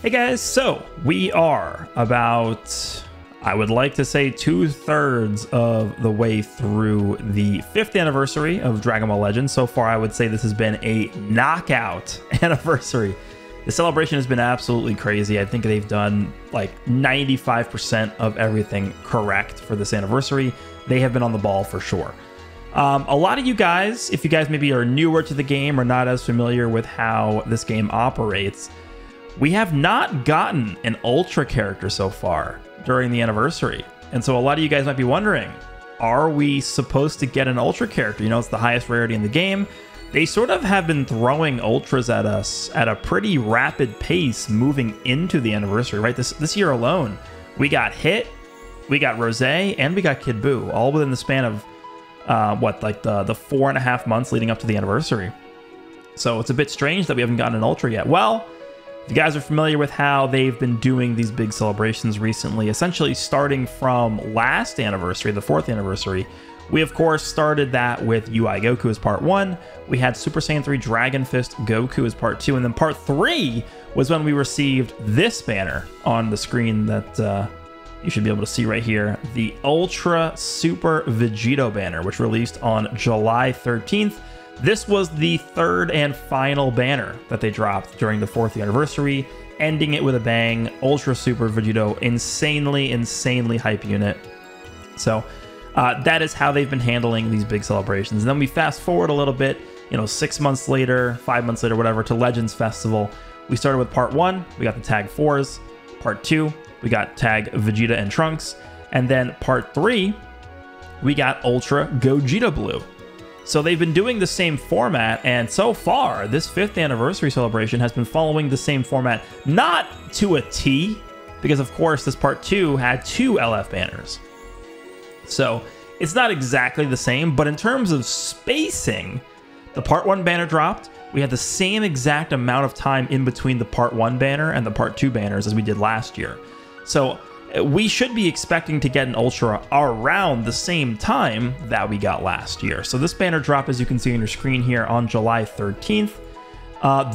Hey guys, so we are about, I would like to say, 2/3 of the way through the 5th anniversary of Dragon Ball Legends. So far, I would say this has been a knockout anniversary. The celebration has been absolutely crazy. I think they've done like 95% of everything correct for this anniversary. They have been on the ball for sure. A lot of you guys, if you guys maybe are newer to the game or not as familiar with how this game operates, we have not gotten an Ultra character so far during the anniversary. And so a lot of you guys might be wondering, are we supposed to get an Ultra character? You know, it's the highest rarity in the game. They sort of have been throwing Ultras at us at a pretty rapid pace moving into the anniversary, right? This year alone, we got Hit, we got Rosé, and we got Kid Buu, all within the span of, the 4.5 months leading up to the anniversary. So it's a bit strange that we haven't gotten an Ultra yet. Well, if you guys are familiar with how they've been doing these big celebrations recently, essentially starting from last anniversary, the 4th anniversary, we of course started that with UI Goku as part 1. We had Super Saiyan 3 Dragon Fist Goku as part 2, and then part 3 was when we received this banner on the screen that you should be able to see right here, the Ultra Super Vegito banner, which released on July 13th. This was the 3rd and final banner that they dropped during the 4th anniversary, ending it with a bang. Ultra Super Vegito, insanely hype unit. So that is how they've been handling these big celebrations. And then we fast forward a little bit, 6 months later, 5 months later, whatever, to Legends Festival. We started with part 1, we got the Tag 4s. Part 2, we got Tag Vegeta and Trunks. And then part 3, we got Ultra Gogeta Blue. So they've been doing the same format, and so far, this 5th anniversary celebration has been following the same format, not to a T, because of course this part 2 had 2 LF banners. So it's not exactly the same, but in terms of spacing, the part 1 banner dropped. We had the same exact amount of time in between the part 1 banner and the part 2 banners as we did last year. So we should be expecting to get an Ultra around the same time that we got last year. So this banner drop, as you can see on your screen here, on July 13th.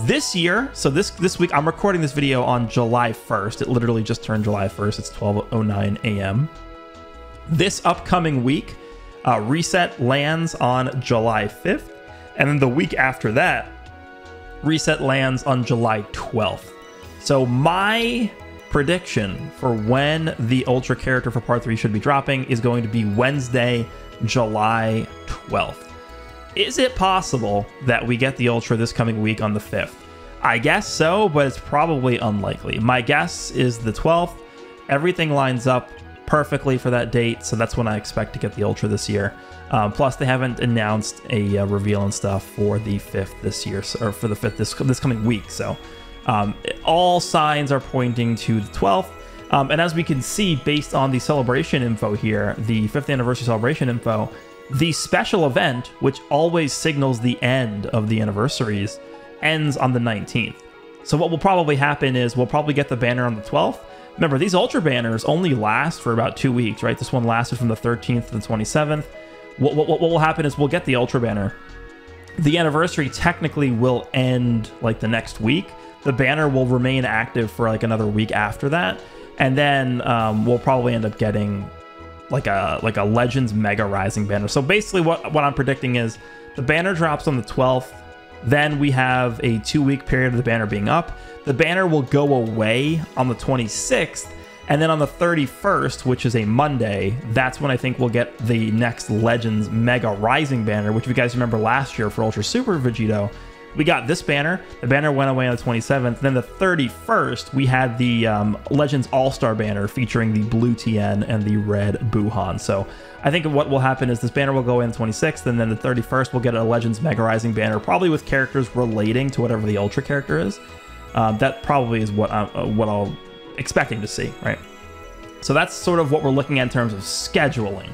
This year, so this week, I'm recording this video on July 1st. It literally just turned July 1st. It's 12:09 a.m. This upcoming week, Reset lands on July 5th. And then the week after that, Reset lands on July 12th. So my prediction for when the Ultra character for part 3 should be dropping is going to be Wednesday, July 12th. Is it possible that we get the Ultra this coming week on the 5th? I guess so, but it's probably unlikely. My guess is the 12th. Everything lines up perfectly for that date, so that's when I expect to get the Ultra this year. Plus, they haven't announced a reveal and stuff for the 5th this year, or for the 5th this coming week, so all signs are pointing to the 12th. And as we can see, based on the celebration info here, the 5th anniversary celebration info, the special event, which always signals the end of the anniversaries, ends on the 19th. So what will probably happen is we'll probably get the banner on the 12th. Remember, these Ultra banners only last for about 2 weeks, right? This one lasted from the 13th to the 27th. What will happen is we'll get the Ultra banner. The anniversary technically will end like the next week. The banner will remain active for like another week after that. And then we'll probably end up getting like a Legends Mega Rising banner. So basically what I'm predicting is the banner drops on the 12th. Then we have a 2-week period of the banner being up. The banner will go away on the 26th. And then on the 31st, which is a Monday, that's when I think we'll get the next Legends Mega Rising banner, which if you guys remember last year for Ultra Super Vegito, we got this banner. The banner went away on the 27th. Then the 31st, we had the Legends All-Star banner featuring the blue Tien and the red Buuhan. So I think what will happen is this banner will go away on the 26th, and then the 31st, we'll get a Legends Mega Rising banner, probably with characters relating to whatever the Ultra character is. That probably is what I'm expecting to see, right? So that's sort of what we're looking at in terms of scheduling.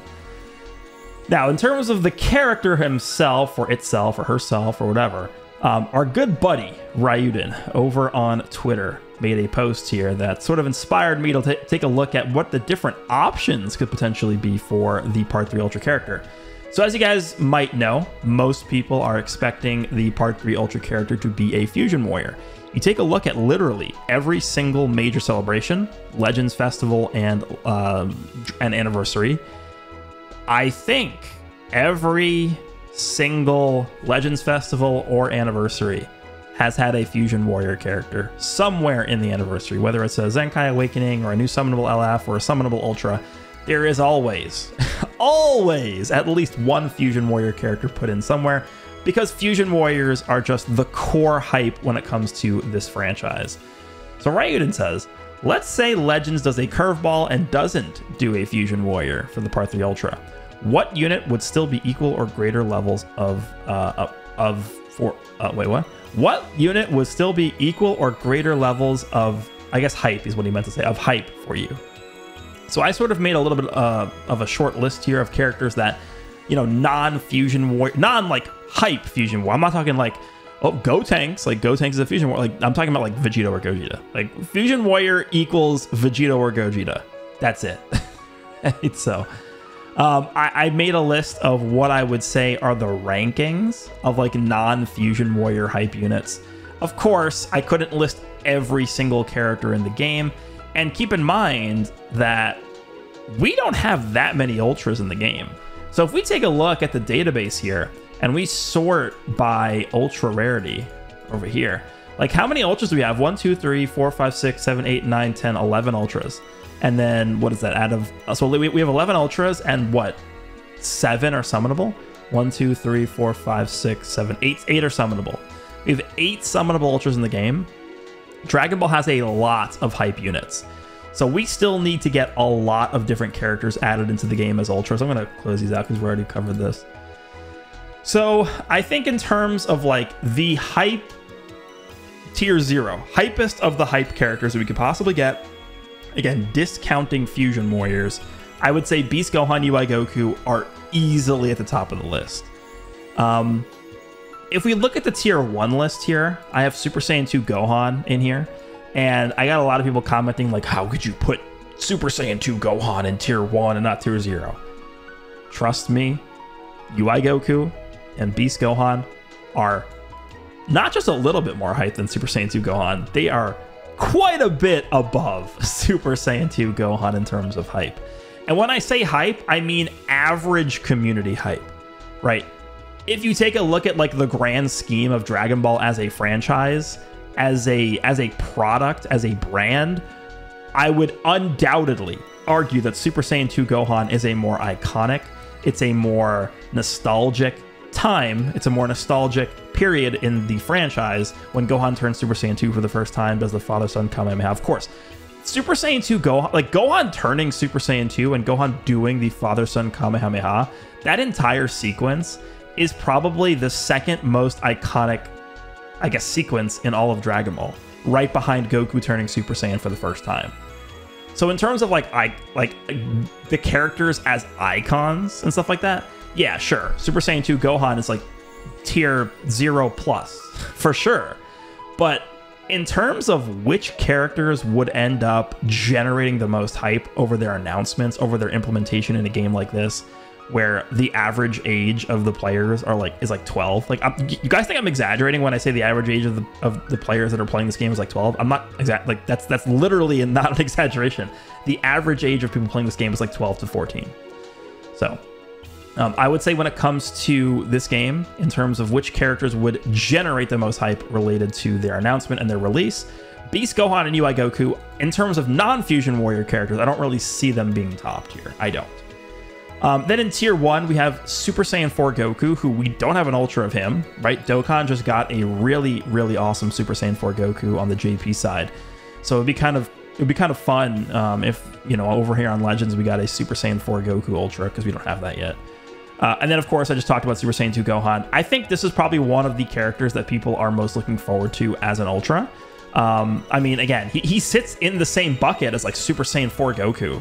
Now, in terms of the character himself, or itself, or herself, or whatever, our good buddy, Ryuden, over on Twitter, made a post here that sort of inspired me to take a look at what the different options could potentially be for the Part 3 Ultra character. So as you guys might know, most people are expecting the Part 3 Ultra character to be a Fusion Warrior. You take a look at literally every single major celebration, Legends Festival, and an Anniversary. I think every single Legends Festival or Anniversary has had a Fusion Warrior character somewhere in the Anniversary, whether it's a Zenkai Awakening or a new summonable LF or a summonable Ultra. There is always, always at least one Fusion Warrior character put in somewhere, because Fusion Warriors are just the core hype when it comes to this franchise. So Ryuden says, let's say Legends does a curveball and doesn't do a Fusion Warrior for the Part 3 Ultra. What unit would still be equal or greater levels What unit would still be equal or greater levels of, I guess hype is what he meant to say, of hype for you? So I sort of made a little bit of a short list here of characters that, you know, non-Fusion Warrior, like hype Fusion Warrior. I'm not talking like, oh, Gotenks, like Gotenks is a Fusion Warrior. Like, I'm talking about like Vegeta or Gogeta. Like, Fusion Warrior equals Vegeta or Gogeta. That's it. So, I made a list of what I would say are the rankings of like non-Fusion Warrior hype units. Of course, I couldn't list every single character in the game. And keep in mind that we don't have that many Ultras in the game. So if we take a look at the database here and we sort by Ultra rarity over here, like how many Ultras do we have? 1, 2, 3, 4, 5, 6, 7, 8, 9, 10, 11 Ultras. And then what is that out of? So we have 11 Ultras and what? 7 are summonable? 1, 2, 3, 4, 5, 6, 7, 8 are summonable. We have 8 summonable Ultras in the game. Dragon Ball has a lot of hype units. So we still need to get a lot of different characters added into the game as Ultras. I'm going to close these out because we already covered this. So I think in terms of like the hype tier 0, hypest of the hype characters that we could possibly get, again, discounting Fusion Warriors, I would say Beast Gohan, UI Goku are easily at the top of the list. If we look at the tier 1 list here, I have Super Saiyan 2 Gohan in here. And I got a lot of people commenting like, how could you put Super Saiyan 2 Gohan in tier 1 and not tier 0? Trust me, UI Goku and Beast Gohan are not just a little bit more hype than Super Saiyan 2 Gohan. They are quite a bit above Super Saiyan 2 Gohan in terms of hype. And when I say hype, I mean average community hype, right? If you take a look at like the grand scheme of Dragon Ball as a franchise, as a product, as a brand, I would undoubtedly argue that Super Saiyan 2 Gohan is a more iconic, it's a more nostalgic time, it's a more nostalgic period in the franchise when Gohan turns Super Saiyan 2 for the first time, does the Father-Son Kamehameha. Of course, Super Saiyan 2 Gohan, like Gohan turning Super Saiyan 2 and Gohan doing the Father-Son Kamehameha, that entire sequence is probably the second most iconic, I guess, sequence in all of Dragon Ball, right behind Goku turning Super Saiyan for the first time. So in terms of like the characters as icons and stuff like that, yeah, sure, Super Saiyan 2 Gohan is like tier 0 plus for sure. But in terms of which characters would end up generating the most hype over their announcements, over their implementation in a game like this, where the average age of the players is like 12. Like, you guys think I'm exaggerating when I say the average age of the players that are playing this game is like 12? I'm not exact. Like, that's literally not an exaggeration. The average age of people playing this game is like 12 to 14. So I would say when it comes to this game, in terms of which characters would generate the most hype related to their announcement and their release, Beast Gohan and UI Goku, in terms of non-Fusion Warrior characters, I don't really see them being topped here. I don't. Then in tier 1, we have Super Saiyan 4 Goku, who we don't have an Ultra of him, right? Dokkan just got a really, really awesome Super Saiyan 4 Goku on the JP side. So it'd be kind of fun if, you know, over here on Legends, we got a Super Saiyan 4 Goku Ultra, because we don't have that yet. And then, of course, I just talked about Super Saiyan 2 Gohan. I think this is probably one of the characters that people are most looking forward to as an Ultra. I mean, again, he sits in the same bucket as like Super Saiyan 4 Goku,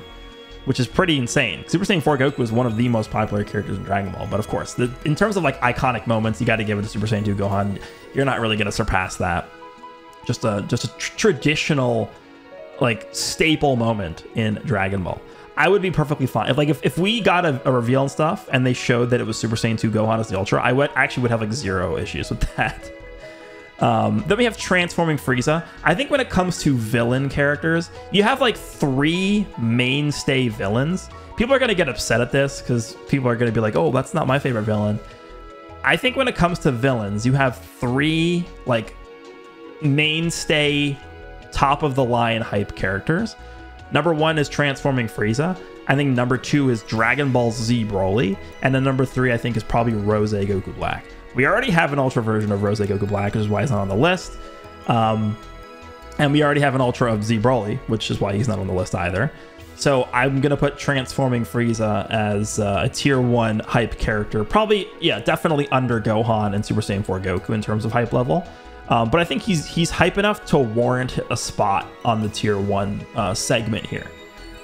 which is pretty insane. Super Saiyan 4 Goku is one of the most popular characters in Dragon Ball. But of course, in terms of like iconic moments, you got to give it to Super Saiyan 2 Gohan. You're not really going to surpass that. Just a traditional, like, staple moment in Dragon Ball. I would be perfectly fine. If we got a reveal and stuff and they showed that it was Super Saiyan 2 Gohan as the Ultra, I would have like zero issues with that. Then we have Transforming Frieza. I think when it comes to villain characters, you have like 3 mainstay villains. People are going to get upset at this because people are going to be like, oh, that's not my favorite villain. I think when it comes to villains, you have 3 like mainstay top of the line hype characters. Number 1 is Transforming Frieza. I think number 2 is Dragon Ball Z Broly. And then number 3, I think, is probably Rose Goku Black. We already have an Ultra version of Rose Goku Black, which is why he's not on the list. And we already have an Ultra of Z Broly, which is why he's not on the list either. So I'm going to put Transforming Frieza as a tier 1 hype character. Probably, yeah, definitely under Gohan and Super Saiyan 4 Goku in terms of hype level. But I think he's hype enough to warrant a spot on the tier 1 segment here.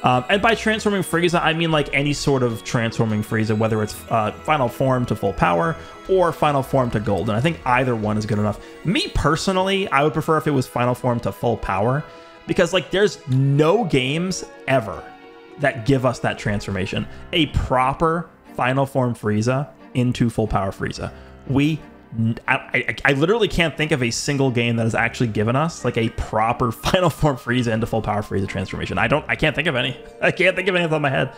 And by Transforming Frieza, I mean like any sort of Transforming Frieza, whether it's final form to full power or final form to golden. I think either one is good enough. Me personally, I would prefer if it was final form to full power, because like there's no games ever that give us that transformation. A proper final form Frieza into full power Frieza. I literally can't think of a single game that has actually given us like a proper final form Frieza into full power Frieza transformation. I can't think of any. I can't think of any off the top of my head.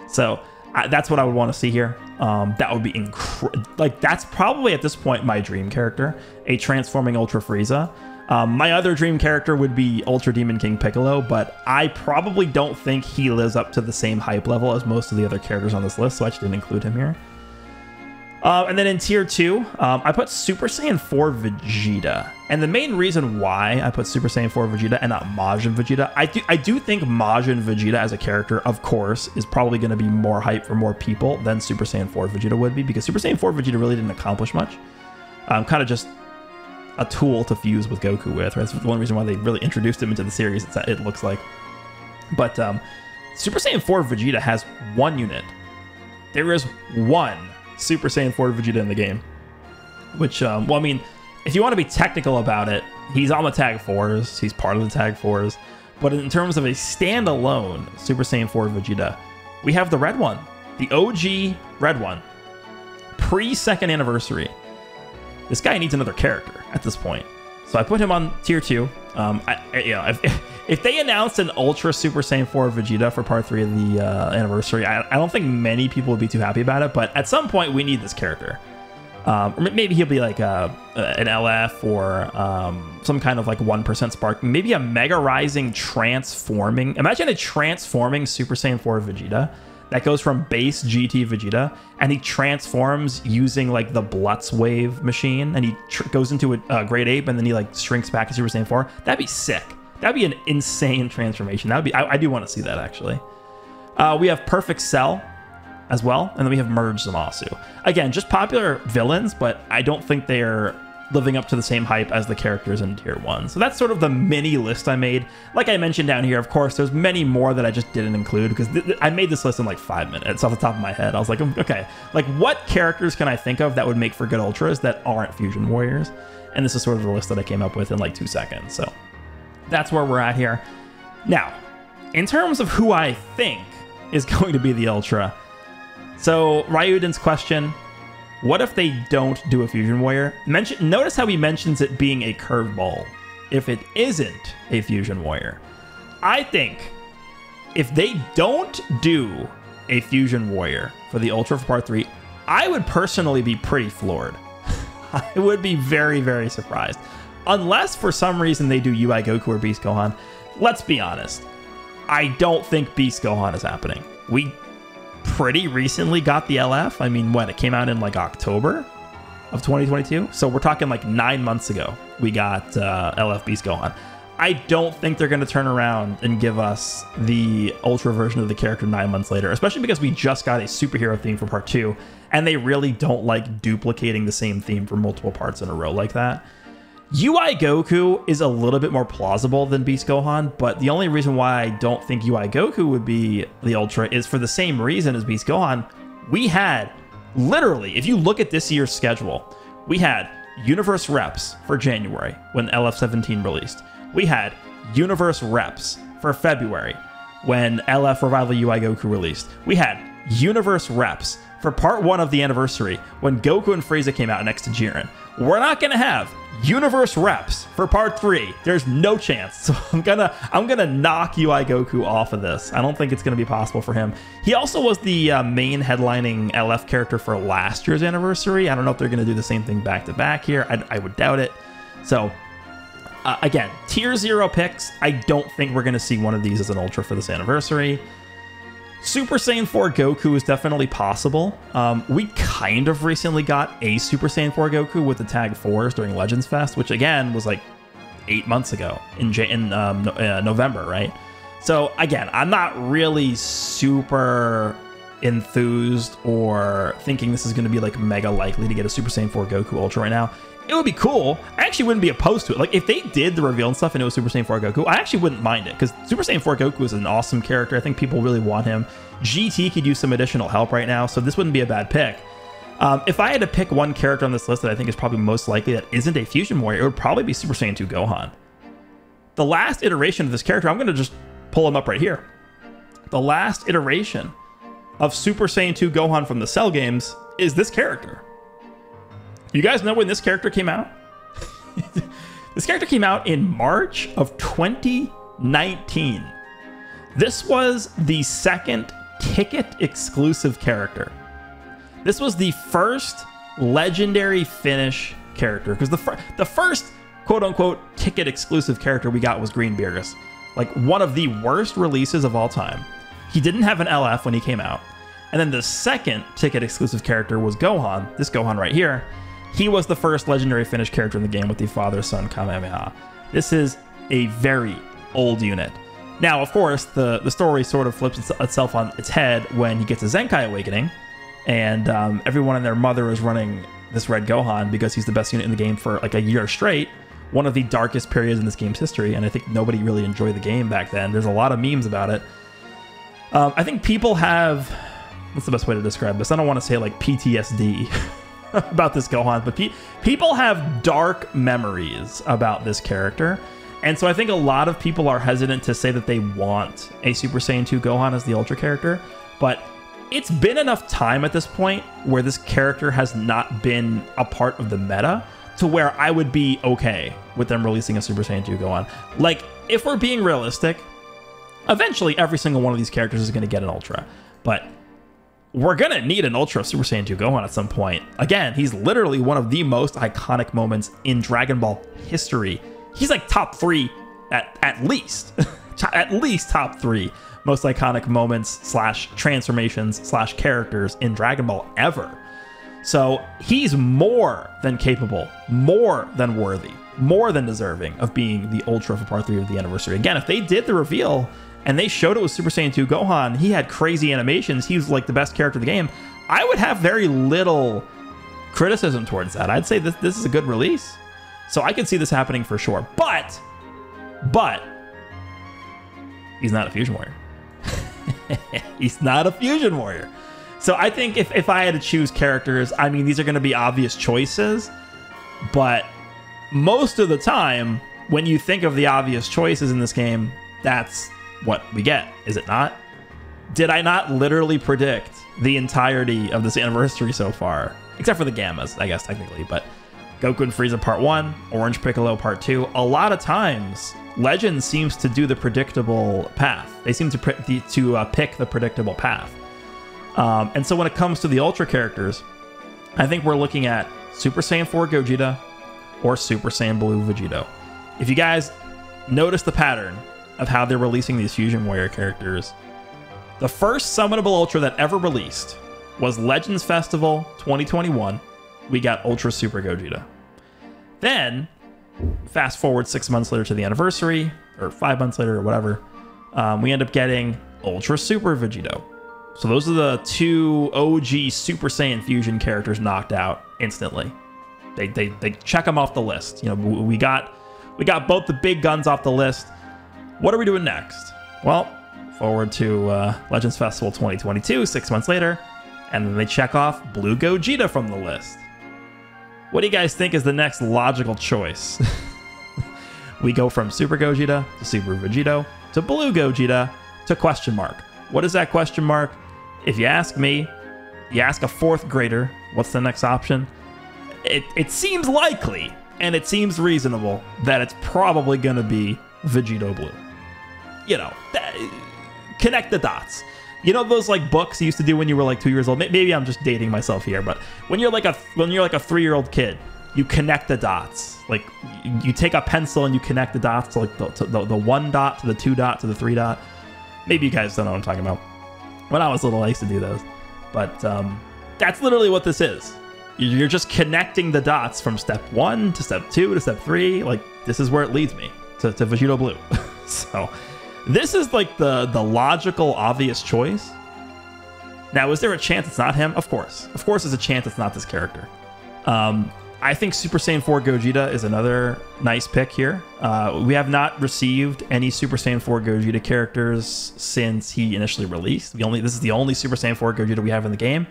So that's what I would want to see here. That would be like that's probably at this point my dream character, a transforming Ultra Frieza. My other dream character would be Ultra Demon King Piccolo, but I probably don't think he lives up to the same hype level as most of the other characters on this list, so I just didn't include him here. And then in tier 2, I put Super Saiyan 4 Vegeta. And the main reason why I put Super Saiyan 4 Vegeta and not Majin Vegeta, I do think Majin Vegeta as a character, of course, is probably going to be more hype for more people than Super Saiyan 4 Vegeta would be, because Super Saiyan 4 Vegeta really didn't accomplish much. Kind of just a tool to fuse with Goku with. Right? That's the one reason why they really introduced him into the series, it looks like. But Super Saiyan 4 Vegeta has 1 unit. There is 1 Super Saiyan 4 Vegeta in the game, which, well, I mean, if you want to be technical about it, he's on the Tag 4s, he's part of the Tag 4s, but in terms of a standalone Super Saiyan 4 Vegeta, we have the red one, the OG red one, pre-2nd anniversary. This guy needs another character at this point, so I put him on tier 2. If they announced an Ultra Super Saiyan 4 Vegeta for part 3 of the anniversary, I don't think many people would be too happy about it, but at some point we need this character. Or maybe he'll be like an LF or some kind of like 1% spark. Maybe a Mega Rising transforming. Imagine a transforming Super Saiyan 4 Vegeta that goes from base GT Vegeta, and he transforms using like the Blutz wave machine, and he goes into a Great Ape, and then he like shrinks back to Super Saiyan 4. That'd be sick. That'd be an insane transformation. That would be. I do want to see that actually. We have Perfect Cell as well, and then we have Merge Zamasu. Again, just popular villains, but I don't think they're living up to the same hype as the characters in tier 1. So that's sort of the mini list I made. Like I mentioned down here, of course, there's many more that I just didn't include because I made this list in like 5 minutes off the top of my head. I was like, okay, like what characters can I think of that would make for good Ultras that aren't Fusion Warriors? And this is sort of the list that I came up with in like 2 seconds. So that's where we're at here. Now, in terms of who I think is going to be the Ultra, so Ryuden's question, what if they don't do a Fusion Warrior? Notice how he mentions it being a curveball. If it isn't a Fusion Warrior, I think if they don't do a Fusion Warrior for the Ultra for Part 3, I would personally be pretty floored. I would be very, very surprised. Unless for some reason they do UI Goku or Beast Gohan. Let's be honest. I don't think Beast Gohan is happening. We pretty recently got the LF. I mean, what? It came out in like October of 2022. So we're talking like 9 months ago. We got LF Beast Gohan. I don't think they're going to turn around and give us the Ultra version of the character 9 months later, especially because we just got a superhero theme for part 2, and they really don't like duplicating the same theme for multiple parts in a row like that. UI Goku is a little bit more plausible than Beast Gohan, but the only reason why I don't think UI Goku would be the Ultra is for the same reason as Beast Gohan. We had, literally, if you look at this year's schedule, we had Universe Reps for January when LF17 released. We had Universe Reps for February when LF Revival UI Goku released. We had Universe Reps for part 1 of the anniversary when Goku and Frieza came out next to Jiren. We're not gonna have Universe Reps for part 3. There's no chance. So I'm gonna knock UI Goku off of this. I don't think it's gonna be possible for him. He also was the main headlining LF character for last year's anniversary. I don't know if they're gonna do the same thing back to back here. I would doubt it. So again, tier 0 picks. I don't think we're gonna see one of these as an Ultra for this anniversary. Super Saiyan 4 Goku is definitely possible. We kind of recently got a Super Saiyan 4 Goku with the Tag 4s during Legends Fest, which again was like 8 months ago in November, right? So again, I'm not really super enthused or thinking this is going to be like mega likely to get a Super Saiyan 4 Goku Ultra right now. It would be cool. I actually wouldn't be opposed to it. Like, if they did the reveal and stuff and it was Super Saiyan 4 Goku, I actually wouldn't mind it, because Super Saiyan 4 Goku is an awesome character. I think people really want him. GT could use some additional help right now, so this wouldn't be a bad pick. If I had to pick one character on this list that I think is probably most likely that isn't a Fusion Warrior, it would probably be Super Saiyan 2 Gohan. The last iteration of this character, I'm going to just pull him up right here. The last iteration of Super Saiyan 2 Gohan from the Cell games is this character. You guys know when this character came out? This character came out in March of 2019. This was the second ticket exclusive character. This was the first legendary finish character, because the first quote-unquote ticket exclusive character we got was Green Beerus. Like, one of the worst releases of all time. He didn't have an LF when he came out. And then the second ticket exclusive character was Gohan, this Gohan right here. He was the first legendary finish character in the game with the father-son Kamehameha. This is a very old unit. Now, of course, the story sort of flips itself on its head when he gets a Zenkai Awakening, and everyone and their mother is running this Red Gohan because he's the best unit in the game for like a year straight. One of the darkest periods in this game's history, and I think nobody really enjoyed the game back then. There's a lot of memes about it. I think people have... What's the best way to describe this? I don't want to say like PTSD about this Gohan, but people have dark memories about this character. And so I think a lot of people are hesitant to say that they want a Super Saiyan 2 Gohan as the Ultra character, but it's been enough time at this point where this character has not been a part of the meta to where I would be okay with them releasing a Super Saiyan 2 Gohan. Like, if we're being realistic, eventually every single one of these characters is going to get an Ultra, but we're going to need an Ultra of Super Saiyan 2 Gohan at some point. Again, he's literally one of the most iconic moments in Dragon Ball history. He's like top 3 at least. At least top 3 most iconic moments / transformations / characters in Dragon Ball ever. So he's more than capable, more than worthy, more than deserving of being the Ultra for part 3 of the anniversary. Again, if they did the reveal and they showed it with Super Saiyan 2 Gohan, he had crazy animations, he was like the best character in the game, I would have very little criticism towards that. I'd say this is a good release. So I could see this happening for sure. But he's not a Fusion Warrior. He's not a Fusion Warrior. So I think if I had to choose characters, I mean, these are going to be obvious choices, but most of the time, when you think of the obvious choices in this game, that's what we get, is it not? Did I not literally predict the entirety of this anniversary so far? Except for the Gammas, I guess, technically, but Goku and Frieza Part 1, Orange Piccolo Part 2, a lot of times, Legends seems to do the predictable path. They seem to pick the predictable path. And so when it comes to the Ultra characters, I think we're looking at Super Saiyan 4 Gogeta or Super Saiyan Blue Vegito. If you guys notice the pattern of how they're releasing these Fusion Warrior characters, the first summonable Ultra that ever released was Legends Festival 2021. We got Ultra Super Gogeta. Then, fast forward 6 months later to the anniversary, or 5 months later, or whatever, we end up getting Ultra Super Vegito. So those are the 2 OG Super Saiyan Fusion characters knocked out instantly. They check them off the list. You know, we got both the big guns off the list. What are we doing next? Well, forward to Legends Festival 2022, 6 months later, and then they check off Blue Gogeta from the list. What do you guys think is the next logical choice? We go from Super Gogeta to Super Vegito to Blue Gogeta to question mark. What is that question mark? If you ask me, you ask a 4th grader, what's the next option? It seems likely, and it seems reasonable, that it's probably going to be Vegito Blue. You know, connect the dots. You know those like books you used to do when you were like 2 years old? Maybe I'm just dating myself here, but when you're like a 3-year-old kid, you connect the dots. Like you take a pencil and you connect the dots to like the 1 dot to the 2 dot to the 3 dot. Maybe you guys don't know what I'm talking about. When I was little, I used to do those. But that's literally what this is. You're just connecting the dots from step 1 to step 2 to step 3. Like this is where it leads me to Vegito Blue. So this is like the logical, obvious choice. Now, is there a chance it's not him? Of course. Of course there's a chance it's not this character. I think Super Saiyan 4 Gogeta is another nice pick here. We have not received any Super Saiyan 4 Gogeta characters since he initially released. This is the only Super Saiyan 4 Gogeta we have in the game.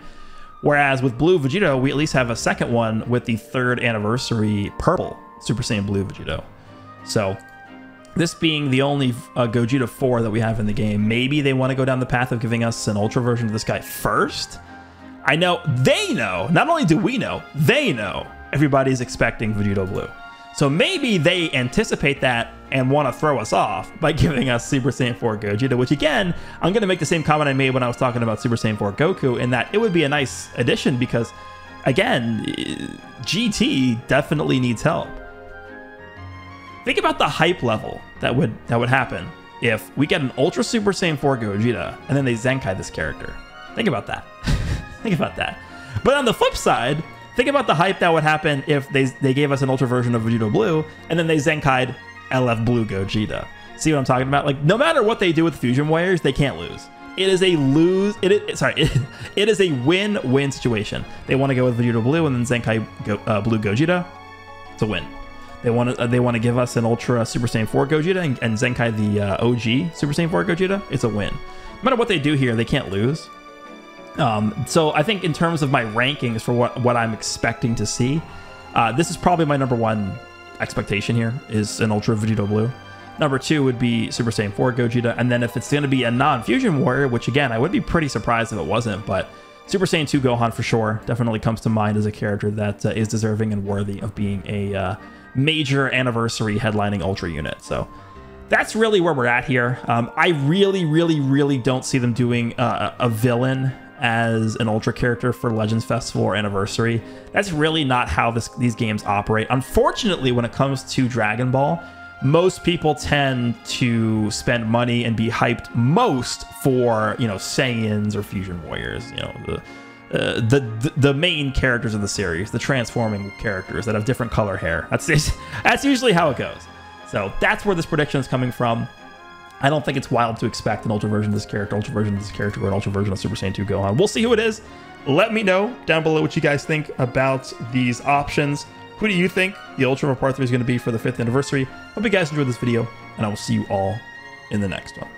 Whereas with Blue Vegito, we at least have a second one with the 3rd anniversary purple Super Saiyan Blue Vegito. So this being the only Gogeta 4 that we have in the game, maybe they want to go down the path of giving us an Ultra version of this guy first. I know, they know, not only do we know, they know everybody's expecting Vegito Blue. So maybe they anticipate that and want to throw us off by giving us Super Saiyan 4 Gogeta, which again, I'm going to make the same comment I made when I was talking about Super Saiyan 4 Goku, in that it would be a nice addition because, again, GT definitely needs help. Think about the hype level that would happen if we get an Ultra Super Saiyan 4 Gogeta and then they Zenkai this character. Think about that. Think about that. But on the flip side, think about the hype that would happen if they gave us an Ultra version of Vegito Blue and then they Zenkai'd LF Blue Gogeta. See what I'm talking about? Like, no matter what they do with Fusion Warriors, they can't lose. It is a it is a win-win situation. They want to go with Vegito Blue and then Zenkai Blue Gogeta. It's a win. They want to give us an Ultra Super Saiyan 4 Gogeta and Zenkai the OG Super Saiyan 4 Gogeta. It's a win. No matter what they do here, they can't lose. So I think in terms of my rankings for what I'm expecting to see, this is probably my #1 expectation here is an Ultra Vegito Blue. #2 would be Super Saiyan 4 Gogeta, and then if it's going to be a non-Fusion Warrior, which again I would be pretty surprised if it wasn't, but Super Saiyan 2 Gohan for sure definitely comes to mind as a character that is deserving and worthy of being a major anniversary headlining Ultra unit. So that's really where we're at here. I really don't see them doing a villain as an Ultra character for Legends Festival or Anniversary. That's really not how these games operate. Unfortunately, when it comes to Dragon Ball, most people tend to spend money and be hyped most for, you know, Saiyans or Fusion Warriors, you know, the main characters of the series, the transforming characters that have different color hair. That's usually how it goes. So that's where this prediction is coming from. I don't think it's wild to expect an Ultra version of this character, or an Ultra version of Super Saiyan 2 Gohan. We'll see who it is. Let me know down below what you guys think about these options. Who do you think the Ultra of Part 3 is going to be for the 5th anniversary? Hope you guys enjoyed this video, and I will see you all in the next one.